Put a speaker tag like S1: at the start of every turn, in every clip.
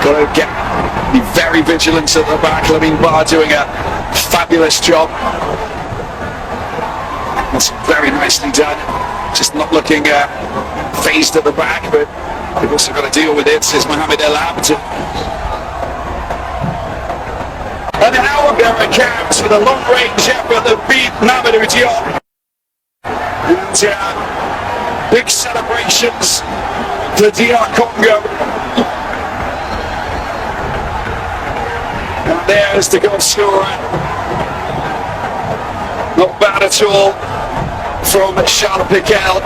S1: Got to be very vigilant at the back. Lamine Ba doing a fabulous job. That's very nicely done. Just not looking phased at the back, but they've also got to deal with it, says Mohamed El Abd. And now Barra counts with a long-range effort that beat Mamadou Diop. And big celebrations for DR Congo. And there's the goal scorer. Not bad at all from Charles Piquel,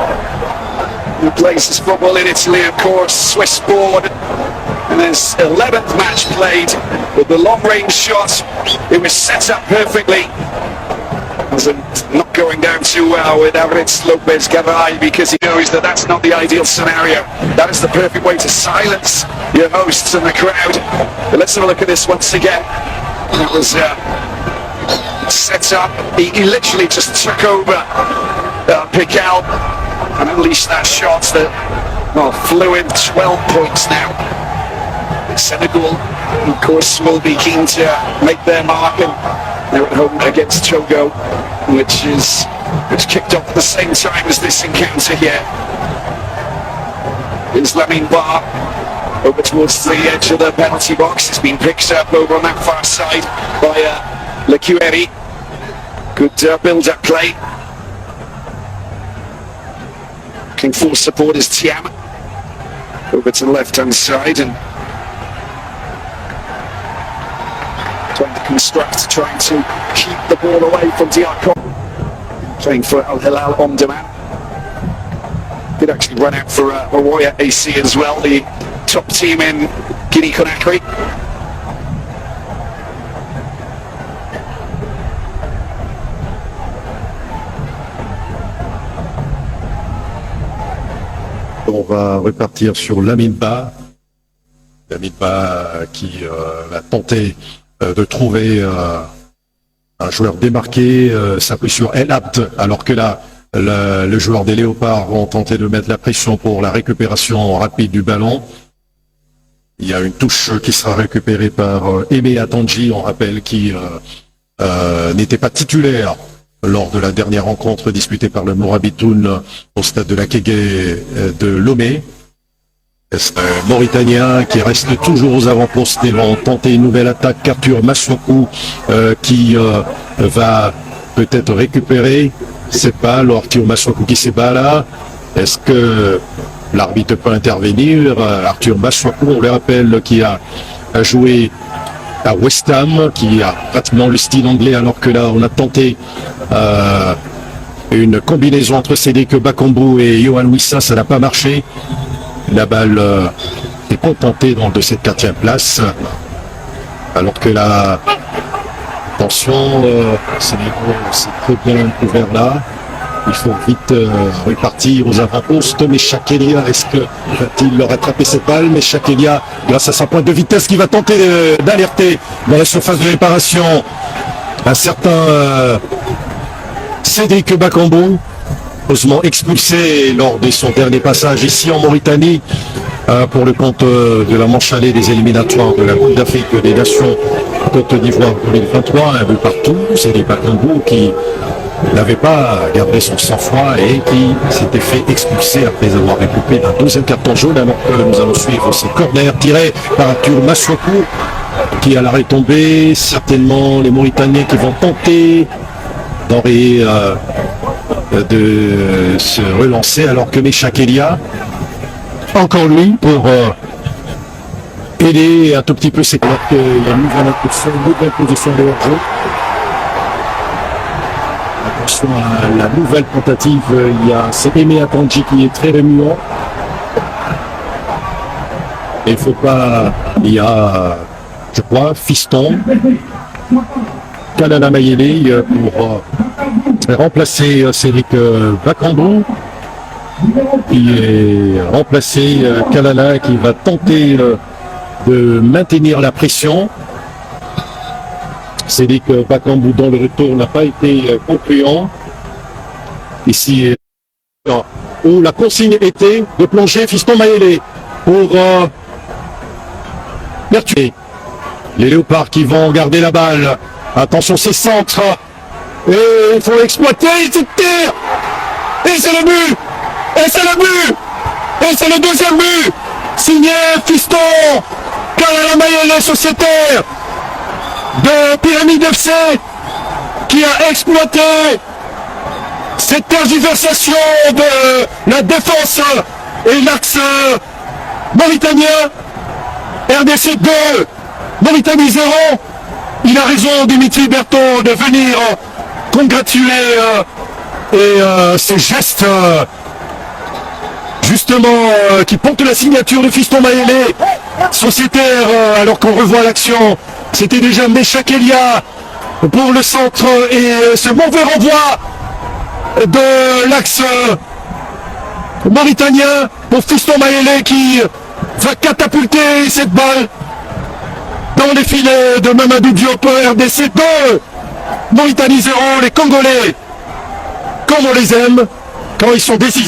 S1: who plays his football in Italy, of course, Swiss born. And his 11th match played with the long-range shot. It was set up perfectly. Not going down too well with Aritz Lopez Garay, because he knows that that's not the ideal scenario. That is the perfect way to silence your hosts and the crowd. But let's have a look at this once again. That was set up. He literally just took over Piquel and unleashed that shot that flew in. 12 points now. Senegal, of course, will be keen to make their mark, and they're at home against Togo, which kicked off at the same time as this encounter here. Here's Lamine Ba over towards the edge of the penalty box. It's been picked up over on that far side by Lecueri. Good build-up play. Looking for support is Thiam over to the left-hand side, and trying to construct, trying to keep the ball away from DR Congo. Playing for Al Hilal Omdurman. Did actually run out for Roya AC as well, the top team in Guinea-Conakry.
S2: On va repartir sur Lamine Ba. Lamine Ba qui va tenter de trouver un joueur démarqué, s'appuie sur El Abd, alors que là, le joueur des Léopards vont tenter de mettre la pression pour la récupération rapide du ballon. Il y a une touche qui sera récupérée par Aimé Atanji, on rappelle, qui n'était pas titulaire lors de la dernière rencontre disputée par le Morabitoun au stade de la Kégué de Lomé. Mauritanien qui reste toujours aux avant-postes et vont tenter une nouvelle attaque. Arthur Massouakou qui va peut-être récupérer. C'est pas Arthur Massouakou qui s'est bat là. Est-ce que l'arbitre peut intervenir? Arthur Massouakou, on le rappelle, qui a joué à West Ham, qui a pratiquement le style anglais, alors que là on a tenté une combinaison entre Cédric Bakambu et Yohan Wissa, ça n'a pas marché. La balle est contentée de cette 4e place, alors que là, attention, c'est très bien ouvert là. Il faut vite repartir aux avant-postes. Mais Chakelia, est-ce que va-t-il leur attraper cette balle? Mais Chakelia, grâce à sa pointe de vitesse, qui va tenter d'alerter dans la surface de réparation un certain Cédric Bakambu, heureusement expulsé lors de son dernier passage ici en Mauritanie pour le compte de la manche allée des éliminatoires de la Coupe d'Afrique des Nations Côte d'Ivoire 2023. Un but partout, Cédric Bakambu qui n'avait pas gardé son sang-froid et qui s'était fait expulser après avoir récupéré un 2e carton jaune, alors que nous allons suivre ce corner tiré par Arthur Massouakou qui à l'arrêt tombé. Certainement les Mauritaniens qui vont tenter d'enrayer de se relancer, alors que Chakelia, encore lui, pour aider un tout petit peu, c'est clair qu'il y a une nouvelle position de hors-jeu. Attention à la nouvelle tentative, c'est Aimé Atanji qui est très remuant. Et il ne faut pas, il y a, je crois, Fiston, Kalala Mayele pour remplacer Cédric Bakambu, qui est remplacé Kalala, qui va tenter de maintenir la pression. Cédric Bakambu dans le retour n'a pas été concluant. Ici, où la consigne était de plonger Fiston Mayele pour Berthier. Les Léopards qui vont garder la balle. Attention, c'est centre. Et il faut exploiter. C'est tir. Et c'est le but. Et c'est le but. Et c'est le deuxième but. Signé Fiston Kalala sociétaire de Pyramide FC qui a exploité cette tergiversation de la défense et l'axe mauritanien. RDC 2, Mauritanie 0. Il a raison, Dimitri Berthaud, de venir congratuler ces gestes justement qui portent la signature de Fiston Mayele, sociétaire, alors qu'on revoit l'action. C'était déjà Meshak Elia pour le centre et ce mauvais renvoi de l'axe mauritanien pour Fiston Mayele qui va catapulter cette balle dans les filets de Mamadou Diop. RDC 2, Mauritanie 0, les Congolais, comme on les aime, quand ils sont décisifs.